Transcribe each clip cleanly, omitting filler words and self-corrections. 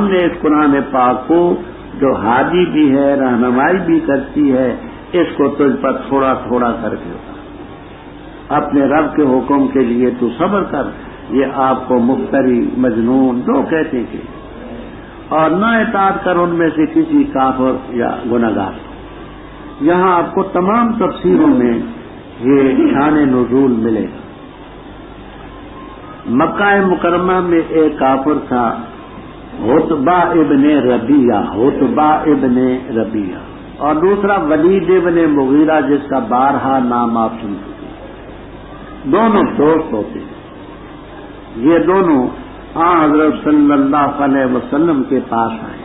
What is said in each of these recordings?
نے اس قرآن پاک کو جو ہادی بھی ہے رہنمائی بھی کرتی ہے اس کو تجھ پر تھوڑا تھوڑا کر کے اپنے رب کے حکم کے لیے تو صبر کر. یہ آپ کو مفتری مجنون جو کہتے ہیں اور نہ اطاعت کر ان میں سے کسی کافر یا گنہگار. یہاں آپ کو تمام تفسیروں میں یہ شان نزول ملے گا. مکہ مکرمہ میں ایک کافر تھا عتبہ ابن ربیعہ اور دوسرا ولید ابن مغیرہ جس کا بارہا نام آپ سن چکے. دونوں دوست ہوتے ہیں. یہ دونوں حضرت صلی اللہ علیہ وسلم کے پاس آئے.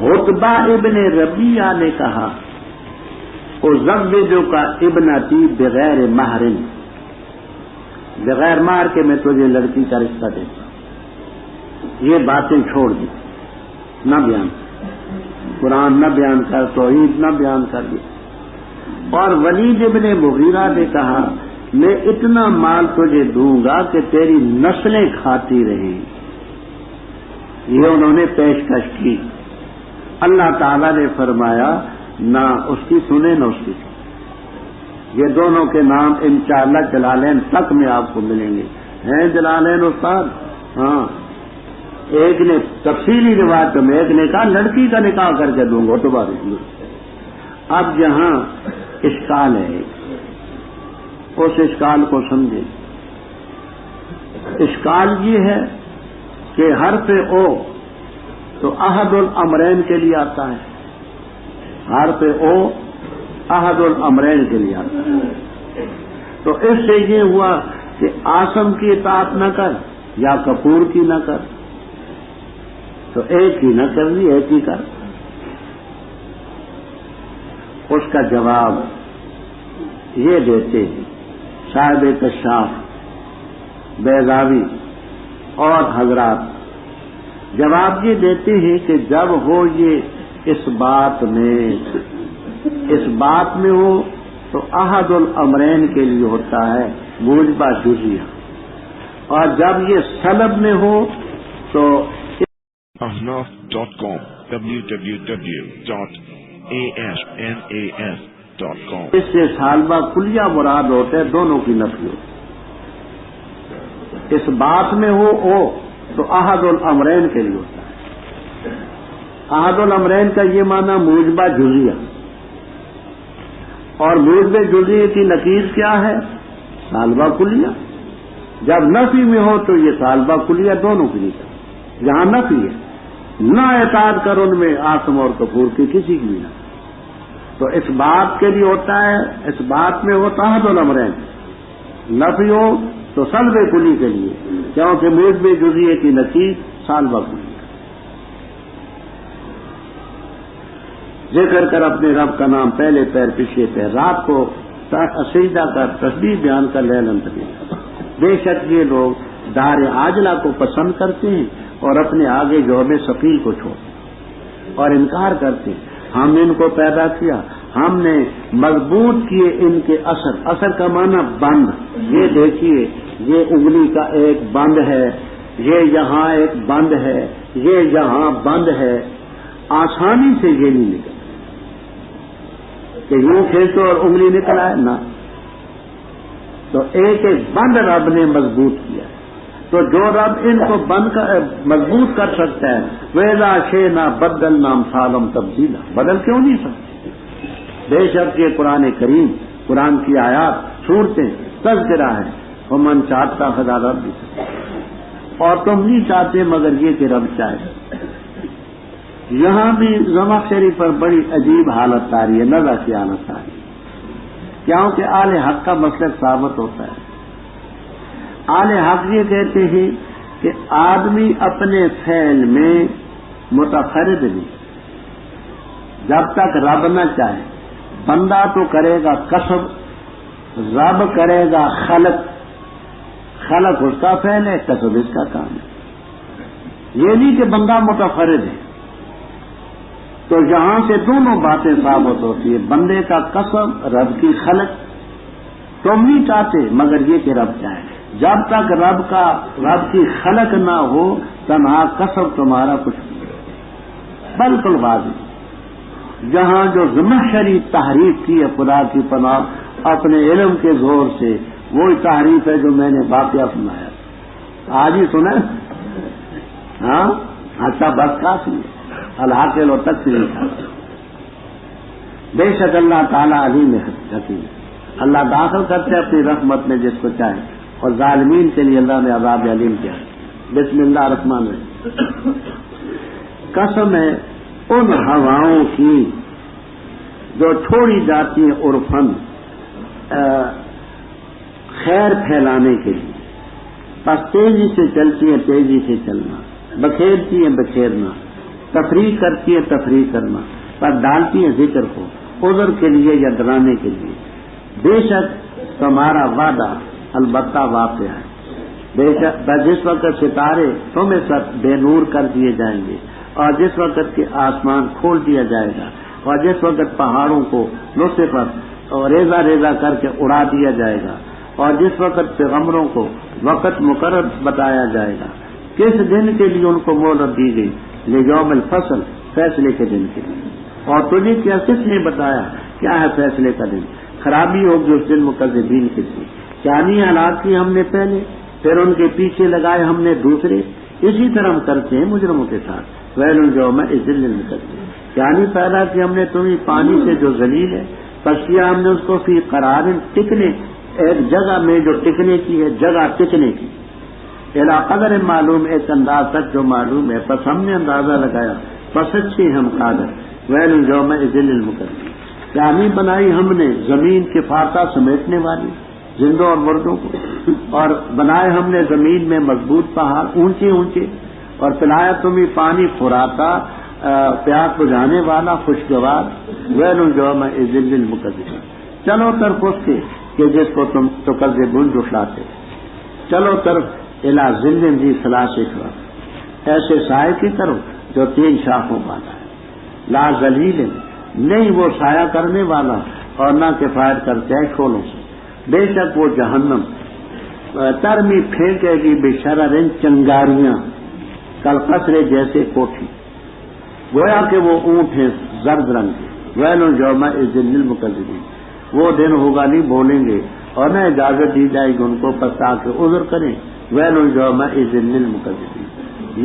عتبہ ابن ربیعہ نے کہا اُزَوِّجُکَ ابنتی بغیر محرم، بغیر مہر کے میں تجھے لڑکی کا رشتہ دیتا ہوں. یہ باتیں چھوڑ دی، نہ بیان قرآن نہ بیان کر، توحید نہ بیان کر دی. اور ولید ابن مغیرہ نے کہا میں اتنا مال تجھے دوں گا کہ تیری نسلیں کھاتی رہیں. یہ انہوں نے پیشکش کی. اللہ تعالیٰ نے فرمایا نہ اس کی سنے نہ اس کی سنے. یہ دونوں کے نام انشاءاللہ جلالین تک میں آپ کو ملیں گے. ہیں جلالین استاد؟ ہاں. ایک نے تفصیلی روایت میں ایک نے کہا لڑکی کا نکاح کر کے دوں گا تو بات. اب یہاں اشکال ہے، اس اشکال کو سمجھیں. اشکال یہ ہے کہ حرف او تو احد الامرین کے لیے آتا ہے. حرف او احد الامرین کے لیے آتا ہے. تو اس سے یہ ہوا کہ آسم کی اطاعت نہ کر یا کپور کی نہ کر، تو ایک ہی نہ کرنی ایک ہی کر. اس کا جواب یہ دیتے ہیں صاحب کشاف بیضاوی اور حضرات. جواب یہ دیتے ہیں کہ جب ہو یہ اس بات میں ہو تو احد الامرین کے لیے ہوتا ہے موجبہ جزیہ، اور جب یہ سلب میں ہو تو ahnaf.com www.asnas.com اس سے سالبہ کلیہ مراد ہوتے ہیں، دونوں کی نفی ہوتی. اس بات میں ہو او تو احد الامرین کے لیے ہوتا ہے. احد الامرین کا یہ معنی موجبہ جزیہ، اور موجبہ جزیہ کی نقیض کیا ہے؟ سالبہ کلیہ. جب نفی میں ہو تو یہ سالبہ کلیہ دونوں کے لیے. یہاں نفی ہے، نہ اطاعت کر ان میں آسم اور کفور کی کسی کی بھی نہ. تو اس بات کے لیے ہوتا ہے، اس بات میں ہوتا ہے احد الامرین. نفی ہو تو سلب کلی کے لیے، کیونکہ موجب جزیے کی نقیض سالبہ کلی. ذکر کر اپنے رب کا نام پہلے پیر پیچھے پیر، رات کو سجدہ کر تسبیح بیان کر لیلن طویلا. بے شک یہ لوگ دار عاجلہ کو پسند کرتے ہیں اور اپنے آگے جوب ثقیل کو چھوڑتے اور انکار کرتے ہیں. ہم نے ان کو پیدا کیا، ہم نے مضبوط کیے ان کے اثر. اثر کا معنی بند. یہ دیکھیے یہ انگلی کا ایک بند ہے، یہ یہاں ایک بند ہے، یہ یہاں بند ہے. آسانی سے یہ نہیں نکل کہ یوں کھینچو اور انگلی نکل آئے نہ. تو ایک ایک بند رب نے مضبوط کیا. تو جو رب ان کو مضبوط کر سکتا ہے، ویلا شینا بدل نام سالم تبدیلا، بدل کیوں نہیں سکتے؟ بے شک یہ قرآن کریم، قرآن کی آیات صورتیں تذکرہ ہے. من چاہتا خدا رب بھی، اور تم نہیں چاہتے مگر یہ کہ رب چاہے. یہاں بھی زمخشری پر بڑی عجیب حالت آ رہی ہے، نظر کی حالت آ رہی ہے، کیونکہ اہل حق کا مسلک ثابت ہوتا ہے. اہل حق یہ کہتے ہیں کہ آدمی اپنے فعل میں متفرد نہیں جب تک رب نہ چاہے. بندہ تو کرے گا کسب، رب کرے گا خلق. خلق اس کا فعل ہے، کسب اس کا کام ہے. یہ نہیں کہ بندہ متفرد ہے. تو یہاں سے دونوں باتیں ثابت ہوتی ہے، بندے کا کسب، رب کی خلق. تم نہیں چاہتے مگر یہ کہ رب چاہے. جب تک رب کی خلق نہ ہو تنہا کسب تمہارا کچھ نہیں، بالکل واضح۔ جہاں جو زمخشری تحریف کی ہے خدا کی پناہ اپنے علم کے زور سے، وہی تحریف ہے جو میں نے واقعہ سنایا، آج ہی سنا۔ ہاں اچھا بس کافی ہے، الحاقل و تکفیر تھا۔ بے شک اللہ تعالیٰ علیم حکیم، اللہ داخل کرتے اپنی رحمت میں جس کو چاہے، اور ظالمین کے لیے اللہ نے عذاب علیم کیا ہے۔ بسم اللہ الرحمن الرحیم۔ قسم ہے ان ہواؤں کی جو چھوڑی جاتی ہیں عرفن خیر پھیلانے کے لیے، بس تیزی سے چلتی ہیں تیزی سے چلنا، بکھیرتی ہیں بکھیرنا، تفریح کرتی ہے تفریح کرنا، پر ڈالتی ہیں ذکر کو عذر کے لیے یا ڈرانے کے لیے۔ بے شک تمہارا وعدہ البتہ واقع ہے، بے شک جس وقت ستارے تمہیں سب بے نور کر دیے جائیں گے، اور جس وقت کے آسمان کھول دیا جائے گا، اور جس وقت پہاڑوں کو نصفت اور ریزہ ریزہ کر کے اڑا دیا جائے گا، اور جس وقت پیغمبروں کو وقت مقرر بتایا جائے گا، کس دن کے لیے ان کو مہلت دی گئی، لیوم الفصل، فیصلے کے دن کے لیے۔ اور تجھے کیا کس نے بتایا کیا ہے فیصلے کا دن؟ خرابی ہوگی اس دن مکذبین کے لیے۔ چانی حالات کی ہم نے پہلے، پھر ان کے پیچھے لگائے ہم نے دوسرے، اسی طرح ہم کرتے ہیں مجرموں کے ساتھ۔ ویل یومئذ للمکذبین، چانی پیدا کی ہم نے تمہیں پانی سے جو ذلیل ہے، پس کیا ہم نے اس کو فی قرار ٹکنے، ایک جگہ میں جو ٹکنے کی ہے، جگہ ٹکنے کی، الی قدر معلوم، ایک انداز تک جو معلوم ہے، پس ہم نے اندازہ لگایا، پس اچھے ہم قادر۔ ویل یومئذ للمکذبین، چانی بنائی ہم نے زمین کے فاتح سمیٹنے والی، زندوں اور مردوں کو، اور بنائے ہم نے زمین میں مضبوط پہاڑ اونچے اونچے، اور پلایا تمہیں پانی فراتا پیاس بجھانے والا خوشگوار۔ ویل یومئذ للمکذبین، چلو طرف اس کے کہ جس کو تم تکذبون جھٹلاتے، چلو طرف الی ظل ذی ثلاث شعب، ایسے سائے کی طرف جو 3 شاخوں والا ہے، لا ذلیل، نہیں وہ سایہ کرنے والا اور نہ کفایت کرتے ہیں شعلوں سے۔ بے شک وہ جہنم ترمی پھینکے گی بشرر، چنگاریاں، کل قصرے جیسے کوٹھی، گویا کہ وہ اونٹ ہیں زرد رنگ کے۔ ویل یومئذ للمکذبین، وہ دن ہوگا نہیں بولیں گے اور نہ اجازت دی جائے گی ان کو پس تاکہ عذر کریں۔ ویل یومئذ للمکذبین،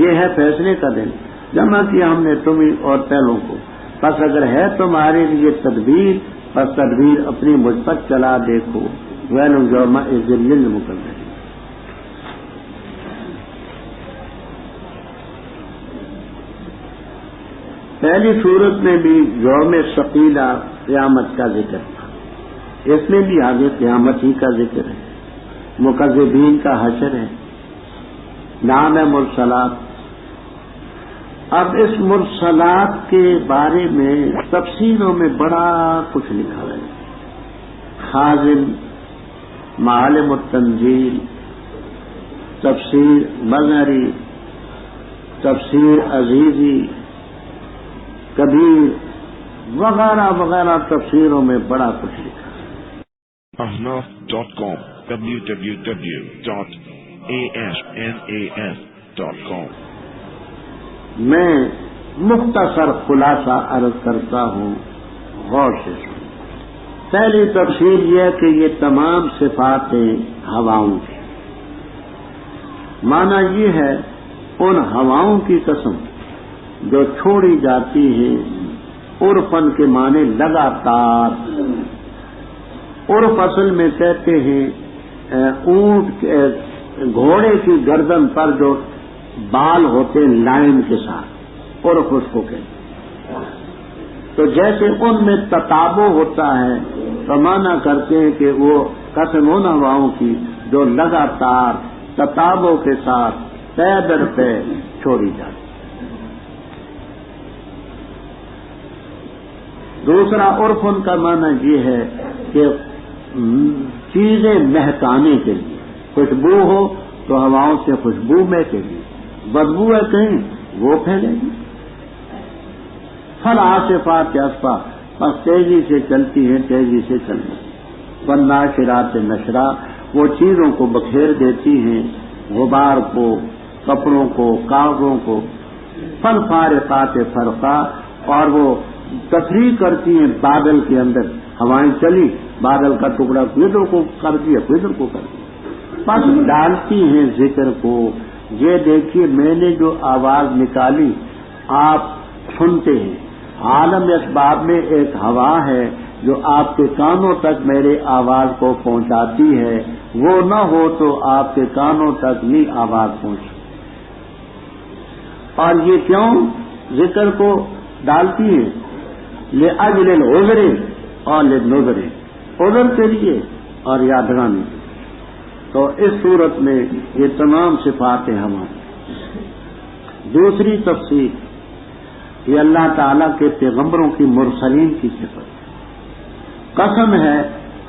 یہ ہے فیصلے کا دن، جمع کیا ہم نے تمہیں اور پہلوں کو، پس اگر ہے تمہارے لیے تدبیر، پس تدبیر اپنی مجھ پر چلا دیکھو۔ ویل یومئذ للمکذبین۔ پہلی صورت میں بھی یوم ثقیلہ قیامت کا ذکر تھا، اس میں بھی آگے قیامت ہی کا ذکر ہے، مکذبین کا حشر ہے، نام ہے مرسلات۔ اب اس مرسلات کے بارے میں تفسیروں میں بڑا کچھ لکھا ہے، خازن، معالم التنزیل، تفسیر مظہری، تفسیر عزیزی، کبیر وغیرہ وغیرہ تفسیروں میں بڑا کچھ لکھا ہے۔ ahnaf.com www.ahnaf.com میں مختصر خلاصہ عرض کرتا ہوں، غور سے سنیں۔ پہلی تفسیر یہ ہے کہ یہ تمام صفاتیں ہواؤں کی، معنی یہ ہے ان ہواؤں کی قسم جو چھوڑی جاتی ہیں، عرفن کے معنی لگاتار، عرف اصل میں کہتے ہیں اونٹ گھوڑے کی گردن پر جو بال ہوتے ہیں لائن کے ساتھ، عرف اس کو کہتے ہیں۔ تو جیسے ان میں تتابع ہوتا ہے تو معنی کرتے ہیں کہ وہ قسم ان ہواؤں کی جو لگاتار تتابع کے ساتھ طے در طے چھوڑی جاتی۔ دوسرا عرف ان کا معنی یہ ہے کہ چیزیں مہکانے کے لیے، خوشبو ہو تو ہواؤں سے خوشبو مہکے گی، بدبو ہے کہیں وہ پھیلے گی۔ فالعاصفات عصفا، بس تیزی سے چلتی ہیں تیزی سے چلنا۔ والناشرات نشرا، وہ چیزوں کو بکھیر دیتی ہیں، غبار کو کپڑوں کو، کاغذوں کو، فالفارقات فرقا، اور وہ تفریق کرتی ہیں بادل کے اندر، ہوائیں چلی، بادل کا ٹکڑا ادھر کو کر دیا، ادھر کو کر دیا، بس ڈالتی ہیں ذکر کو۔ یہ دیکھیے میں نے جو آواز نکالی آپ سنتے ہیں، عالم اسباب میں ایک ہوا ہے جو آپ کے کانوں تک میرے آواز کو پہنچاتی ہے، وہ نہ ہو تو آپ کے کانوں تک نہیں آواز پہنچ۔ اور یہ کیوں ذکر کو ڈالتی ہے؟ لأجل العذر اور للنذر، عذر کے لیے اور یادگانی۔ تو اس صورت میں یہ تمام صفات ہیں ہماری۔ دوسری تفسیر، یہ اللہ تعالیٰ کے پیغمبروں کی مرسلین کی صفت، قسم ہے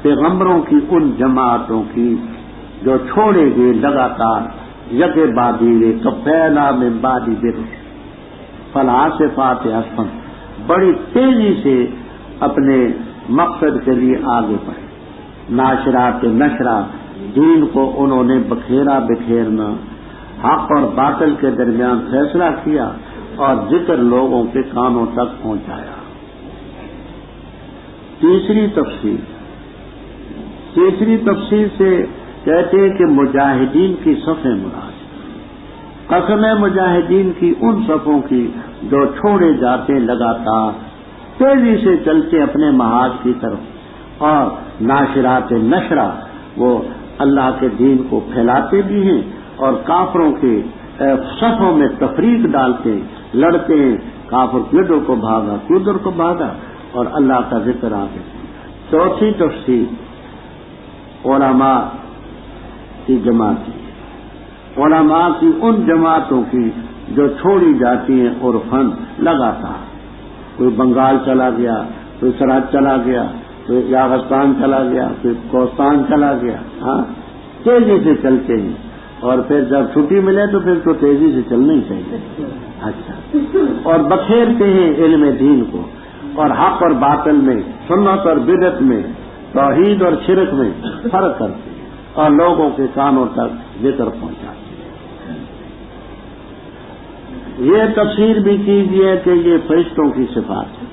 پیغمبروں کی ان جماعتوں کی جو چھوڑے گئے لگاتار یکے بعد دیگے، کفینا من بعد برسل فالعاصفات عصفا، بڑی تیزی سے اپنے مقصد کے لیے آگے بڑھے، ناشرات نشرا، دین کو انہوں نے بکھیرا بکھیرنا، حق اور باطل کے درمیان فیصلہ کیا اور ذکر لوگوں کے کانوں تک پہنچایا۔ تیسری تفسیر سے کہتے ہیں کہ مجاہدین کی صفیں مراد، قسم ہے مجاہدین کی ان صفوں کی جو چھوڑے جاتے لگاتار، تیزی سے چلتے اپنے محاذ کی طرف، اور ناشرات نشرا، وہ اللہ کے دین کو پھیلاتے بھی ہیں اور کافروں کے صفوں میں تفریق ڈالتے، لڑتے ہیں، کافر کدھر کو بھاگا کدھر کو بھاگا، اور اللہ کا ذکر آگے۔ چوتھی تفسیر، علماء کی جماعت، علماء کی ان جماعتوں کی جو چھوڑی جاتی ہیں عرفاً لگاتار، کوئی بنگال چلا گیا، کوئی سراج چلا گیا، کوئی یاغستان چلا گیا، کوئی کوستان چلا گیا، ہاں تیزی سے چلتے ہیں، اور پھر جب چھٹی ملے تو پھر تو تیزی سے چلنا ہی چاہیے، اچھا، اور بکھیرتے ہیں علم دین کو، اور حق اور باطل میں، سنت اور بدعت میں، توحید اور شرک میں فرق کرتے ہیں اور لوگوں کے کانوں تک ذکر پہنچاتے ہیں۔ یہ تفسیر بھی کیجیے کہ یہ فرشتوں کی صفات ہے،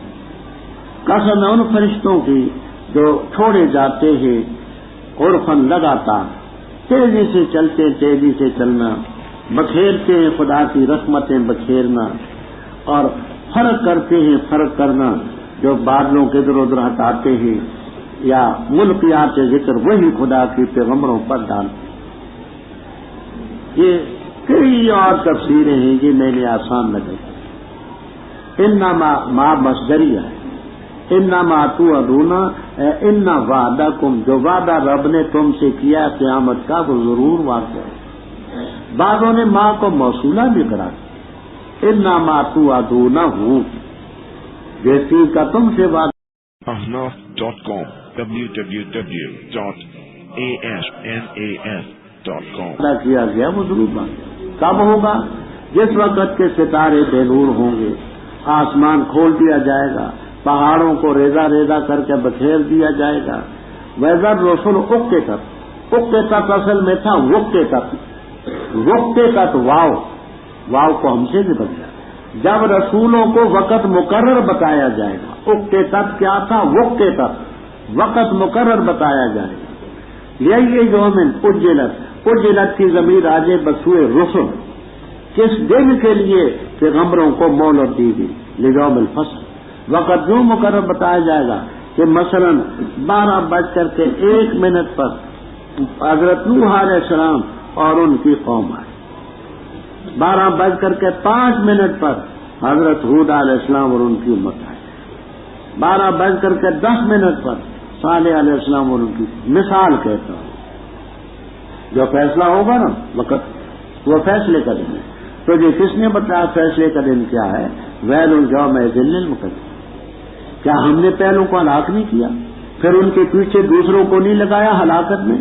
قسم ہے ان فرشتوں کی جو چھوڑے جاتے ہیں عرفاً لگاتار، تیزی سے چلتے، تیزی سے چلنا، بکھیرتے ہیں خدا کی رحمتیں بکھیرنا، اور فرق کرتے ہیں، فرق کرنا، جو بادلوں کے ادھر ادھر ہٹاتے ہیں یا ملکیات ذکر وہی خدا کی پیغمبروں پر ڈالتے ہیں۔ یہ کئی اور تفسیریں ہیں، یہ میں نے آسان لگے۔ انما ما مصدریہ ہے، انما توعدون، ان وعدکم، جو وعدہ رب نے تم سے کیا قیامت کا وہ ضرور واقع ہے۔ بعضوں نے ماں کو موصولہ بھی کرا دیا، انما توعدون ہوں، جس چیز کا تم سے وعدہ ahnaf.com www.asnas.com کیا گیا وہ ضرور واقع۔ کب ہوگا؟ جس وقت کے ستارے بے نور ہوں گے، آسمان کھول دیا جائے گا، پہاڑوں کو ریزہ ریزہ کر کے بکھیر دیا جائے گا۔ ویزر رسول اکتے تک اصل میں تھا وقتے تک، واو کو ہم سے بھی بدلا، جب رسولوں کو وقت مقرر بتایا جائے گا۔ اکتے تک کیا تھا؟ وقتے تک، وقت مقرر بتایا جائے گا۔ یہی یومن اجلت کی ضمیر آجے بسوئے رسل، کس دن کے لیے پیغمبروں کو مہلت دی گئی؟ لیوم الفصل، وقت یوں مقرر بتایا جائے گا کہ مثلا 12:01 پر حضرت نوح علیہ السلام اور ان کی قوم آئے، 12:05 پر حضرت ہود علیہ السلام اور ان کی امت آئے، 12:10 پر صالح علیہ السلام اور ان کی، مثال کہتا ہوں۔ جو فیصلہ ہوگا نا وقت، وہ فیصلے کا دن ہے۔ تو یہ کس نے بتایا فیصلے کا دن کیا ہے؟ ویل یوم ذل للمکذبین۔ کیا ہم نے پہلوں کو ہلاک نہیں کیا، پھر ان کے پیچھے دوسروں کو نہیں لگایا ہلاکت میں؟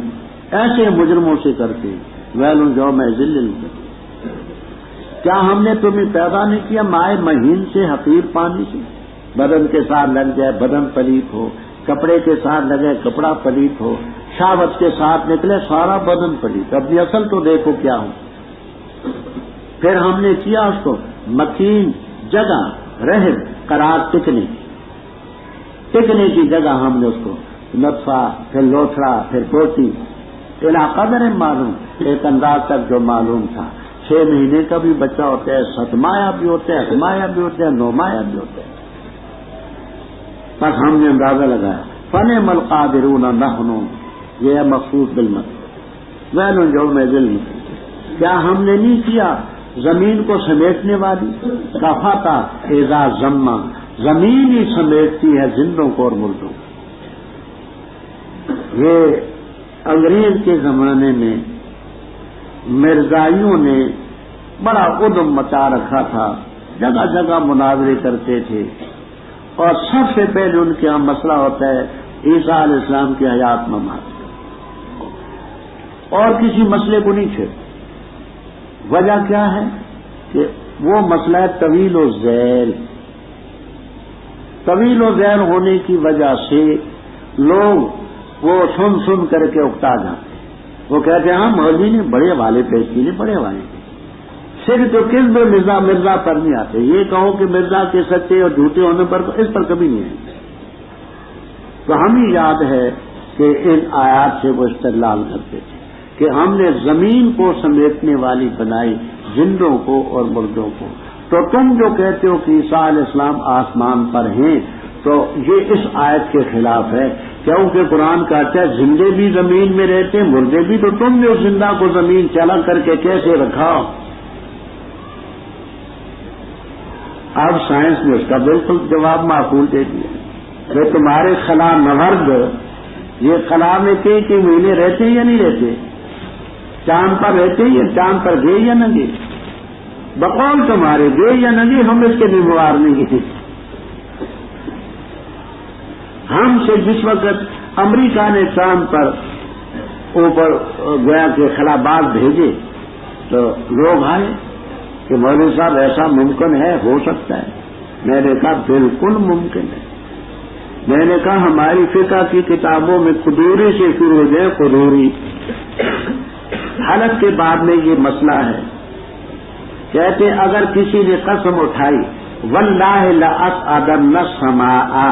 ایسے مجرموں سے کرتے ہیں۔ ویل یوم ذل للمکذبین۔ کیا ہم نے تمہیں پیدا نہیں کیا مائع مہین سے، حقیر پانی سے؟ بدن کے ساتھ لگ جائے بدن پلیت ہو، کپڑے کے ساتھ لگے کپڑا پلیت ہو، شہوت کے ساتھ نکلے سارا بدن پلیت۔ اپنی اصل تو دیکھو کیا ہو۔ پھر ہم نے کیا اس کو مکین جگہ رہب قرار ٹکنے کی جگہ ہم نے اس کو نطفہ پھر لوتھڑا پھر پوتی الی قدر معلوم ایک انداز تک جو معلوم تھا 6 مہینے کا بھی بچہ ہوتا ہے 7 ماہ بھی ہوتا ہے 8 ماہ بھی ہوتا ہے 9 ماہ بھی ہوتا ہے بس ہم نے اندازہ لگایا فنعم القادرون نحن یہ ہے مخصوص بالمت ویل یوم ذل کیا ہم نے نہیں کیا زمین کو سمیٹنے والی کفاتا اذا ضما زمین ہی سمیٹتی ہے زندوں کو اور مردوں کو. یہ انگریز کے زمانے میں مرزائیوں نے بڑا ادم مچا رکھا تھا جگہ جگہ مناظرے کرتے تھے اور سب سے پہلے ان کے یہاں مسئلہ ہوتا ہے عیسیٰ علیہ السلام کی حیات ممات اور کسی مسئلے کو نہیں چھیڑتے. وجہ کیا ہے کہ وہ مسئلہ طویل و زیر ہونے کی وجہ سے لوگ وہ سن کر کے اکتا جاتے ہیں. وہ کہتے ہیں ہاں مولوی نے بڑے حوالے پیش کیے بڑے حوالے صرف تو کس میں مرزا پر نہیں آتے. یہ کہو کہ مرزا کے سچے اور جھوٹے ہونے پر اس پر کبھی نہیں آئے. تو ہمیں یاد ہے کہ ان آیات سے وہ استدلال کرتے تھے کہ ہم نے زمین کو سمیٹنے والی بنائی زندوں کو اور مردوں کو. تو تم جو کہتے ہو کہ عیسیٰ علیہ السلام آسمان پر ہیں تو یہ اس آیت کے خلاف ہے کیونکہ قرآن کہتا ہے زندے بھی زمین میں رہتے ہیں مردے بھی. تو تم نے اس زندہ کو زمین چلا کر کے کیسے رکھا؟ اب سائنس نے اس کا بالکل جواب معقول دے دیا. وہ تمہارے خلا نورد یہ خلا میں کئی مہینے رہتے ہیں یا نہیں رہتے؟ چاند پر رہتے یا چاند پر گئے یا نہ گئے؟ بقول تمہارے گئے یا نہ گئے ہم اس کے بیمار نہیں گئے. ہم سے جس وقت امریکہ نے چاند پر اوپر گیا کہ خلاباز بھیجے تو لوگ آئے کہ مولوی صاحب ایسا ممکن ہے ہو سکتا ہے. میں نے کہا بالکل ممکن ہے. میں نے کہا ہماری فقہ کی کتابوں میں قدوری سے شروع ہو جائے قدوری حالت کے بعد میں یہ مسئلہ ہے. کہتے اگر کسی نے قسم اٹھائی واللہ لأصعدن السماء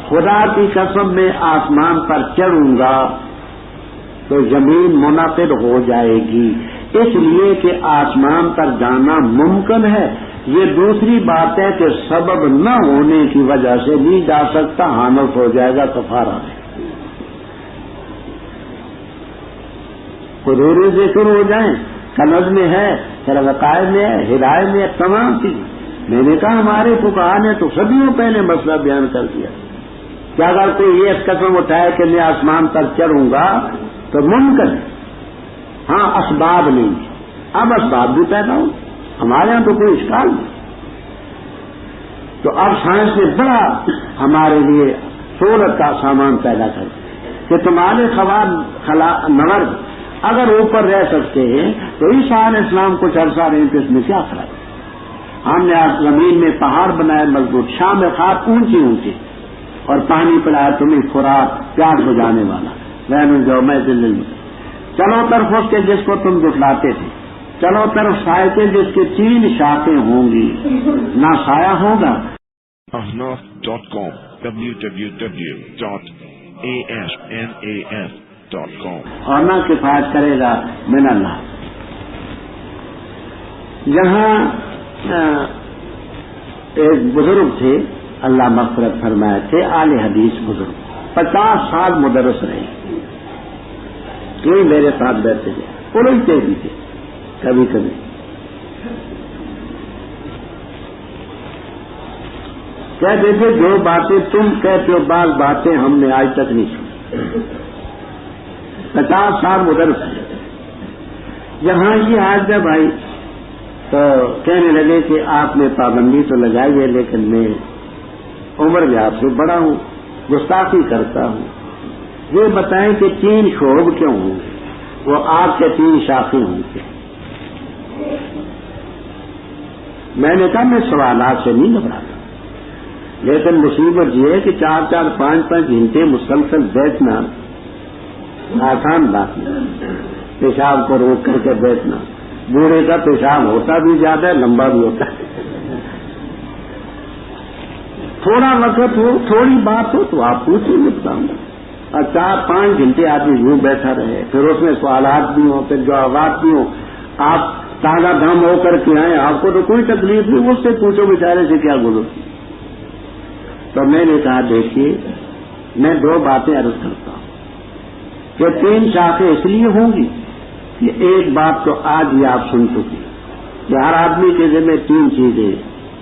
خدا کی قسم میں آسمان پر چڑھوں گا تو زمین منعقد ہو جائے گی اس لیے کہ آسمان پر جانا ممکن ہے. یہ دوسری بات ہے کہ سبب نہ ہونے کی وجہ سے نہیں جا سکتا حانف ہو جائے گا کفارہ ہے. قدوری سے شروع ہو جائیں کنز میں ہے پھر وقائد میں ہے ہدایت میں ہے تمام چیز. میں نے کہا ہمارے فقہا نے تو صدیوں پہلے مسئلہ بیان کر دیا کہ اگر کوئی یہ قسم اٹھائے کہ میں آسمان پر چڑھوں گا تو ممکن ہے. ہاں اسباب نہیں. اب اسباب بھی پیدا ہو ہمارے یہاں تو کوئی اشکال نہیں. تو اب سائنس نے بڑا ہمارے لیے سہولت کا سامان پیدا کر کہ تمہارے خلا نورد اگر اوپر رہ سکتے ہیں تو عیسیٰ علیہ السلام کچھ عرصہ رہیں تو اس میں کیا خراب. ہم نے آج زمین میں پہاڑ بنائے مضبوط شام خواب اونچی اور پانی پلایا تمہیں خوراک پیاس بجانے والا بہن جو میں دل چلو طرف اس کے جس کو تم جٹلاتے تھے چلو طرف سائے کے جس کے 3 شاخیں ہوں گی نہ سایہ ہوگا. ahnaf.com www.asnas.com اور نہ کفایت کرے گا من اللہ. یہاں ایک بزرگ تھے اللہ مغفرت فرمائے تھے اہل حدیث بزرگ 50 سال مدرس رہے. کوئی میرے ساتھ بیٹھتے تھے اڑتے بھی تھے کبھی کبھی. کہتے تھے جو باتیں تم کہتے ہو بعض باتیں ہم نے آج تک نہیں سنی. 50 سال مدرس ہے. یہاں یہ آج ہے بھائی تو کہنے لگے کہ آپ نے پابندی تو لگائی ہے لیکن میں عمر میں آپ سے بڑا ہوں گستاخی کرتا ہوں. یہ بتائیں کہ 3 شعب کیوں ہوں گے وہ آپ کے 3 شاخیں ہوں گے. میں نے کہا میں سوالات سے نہیں گھبراتا لیکن مصیبت یہ ہے کہ 4-4 5-5 گھنٹے مسلسل بیٹھنا آسان بات نہیں. پیشاب کو روک کر کے بیٹھنا بوڑھے کا پیشاب ہوتا بھی زیادہ ہے، لمبا بھی ہوتا ہے. تھوڑا وقت ہو، تھوڑی بات ہو تو آپ پوچھیں بتاؤں. اور 4-5 گھنٹے آدمی یوں بیٹھا رہے، پھر اس میں سوالات بھی ہوں، پھر جوابات بھی ہوں. آپ تازہ دم ہو کر کے آئیں، آپ کو تو کوئی تکلیف نہیں، اس سے پوچھو بیچارے سے کیا گزرتی. تو میں نے کہا دیکھیے میں 2 باتیں عرض کرتا ہوں کہ 3 شاخیں اس لیے ہوں گی کہ ایک بات تو آج ہی آپ سن چکی کہ ہر آدمی کے ذمہ 3 چیزیں: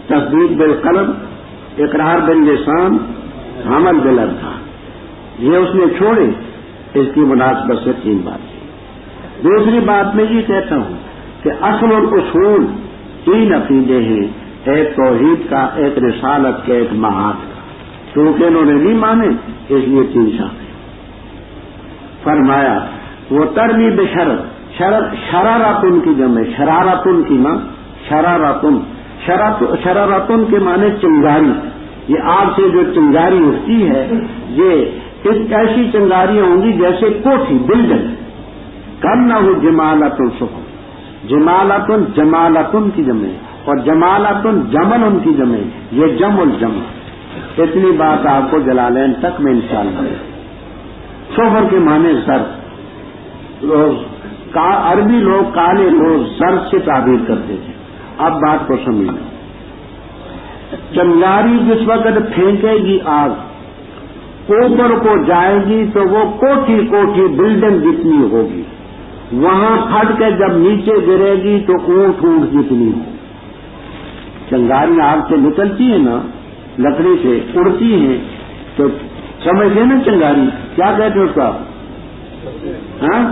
تصدیق بالقلم، اقرار باللسان، عمل بالارکان. یہ اس نے چھوڑے، اس کی مناسبت سے 3 باتیں. دوسری بات میں یہ کہتا ہوں کہ اصل اور اصول 3 عقیدے ہیں، ایک توحید کا، ایک رسالت کا، ایک معاد کا. کیونکہ انہوں نے نہیں مانے اس لیے 3 شاخیں. فرمایا وہ ترمی بشرط، شرارتن کی جمع، شرارتن کی ماں شرارتن، شرارتن کے معنی چنگاری. یہ آگ سے جو چنگاری اٹھتی ہے، یہ ایسی چنگاریاں ہوں گی جیسے کوٹھی، بلڈنگ. کرنا ہو جمالتن سخن، جمالتن جمالتن کی جمع، اور جمالتن جمل ان کی جمع، یہ جم الجمع. اتنی بات آپ کو جلالین تک میں انشاءاللہ. صفر کے معنی زر، عربی لوگ کالے لوگ زر سے تعبیر کرتے تھے. اب بات کو سمجھنا. چنگاری جس وقت پھینکے گی آگ، اوپر کو جائے گی تو وہ کوٹھی کوٹھی بلڈنگ جتنی ہوگی، وہاں پھٹ کے جب نیچے گرے گی تو اونٹ اونٹ جتنی ہوگی. چنگاریاں آگ سے نکلتی ہیں نا، لکڑی سے اڑتی ہیں، تو سمجھتے نا چنگاری کیا کہتے ہیں اس کا؟ ہاں،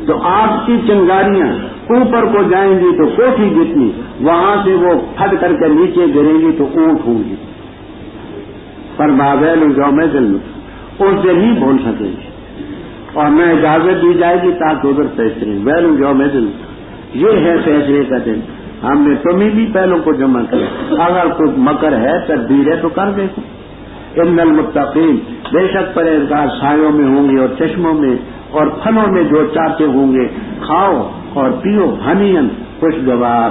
تو آگ کی چنگاریاں اوپر کو جائیں گی تو کوٹھی جتنی، وہاں سے وہ پھٹ کر کے نیچے گریں گی تو اونٹ ہوں گی. پر بابیل جو میں دل میں اس سے نہیں بول سکیں گے، اور نہ اجازت دی جائے گی تاکہ ادھر فیصلے. ویل جو میں دل، یہ ہے فیصلے کا دن. ہم نے تمہیں بھی پہلوں کو جمع کیا. اگر کوئی مکر ہے، تدبیر ہے تو کر دیکھو. ان المتقین، بے شک پرہیزگار سایوں میں ہوں گے اور چشموں میں اور پھلوں میں جو چاہتے ہوں گے. کھاؤ اور پیو ہنین، خوشگوار،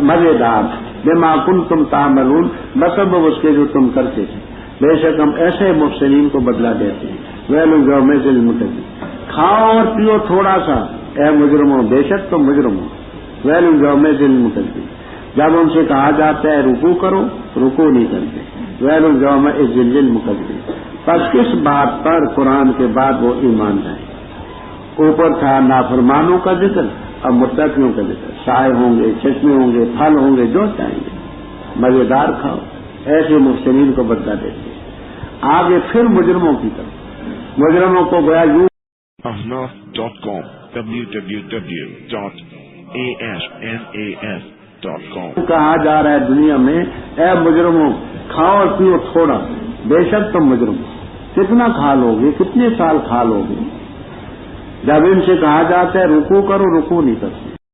مزیدار، بما کنتم تعملون، بسبب اس کے جو تم کرتے تھے. بے شک ہم ایسے محسنین کو بدلہ دیتے ہیں. ویل یومئذ للمتقین، کھاؤ اور پیو تھوڑا سا اے مجرموں، بے شک تم مجرم ہو. ویل یومئذ للمتقین، جب ان سے کہا جاتا ہے رکوع کرو، رکوع نہیں کرتے. ویل یومئذ للمتقین، پس کس بات پر قرآن کے بعد وہ ایمان لائیں؟ اوپر تھا نافرمانوں کا ذکر، اب متقیوں کا ذکر. سائے ہوں گے، چشمے ہوں گے، پھل ہوں گے، جو چاہیں گے، مزیدار کھاؤ. ایسے محسنین کو بدلہ دیتے. آگے پھر مجرموں کی طرف، مجرموں کو گویا یوں ahnaf.com www.asnas.com کہا جا رہا ہے دنیا میں، اے مجرموں کھاؤ اور پیو تھوڑا، بے شک تم مجرم. کتنا کھا لو گے، کتنے سال کھا لو گے؟ جب ان سے کہا جاتا ہے رکوع کرو، رکوع نہیں کرتے.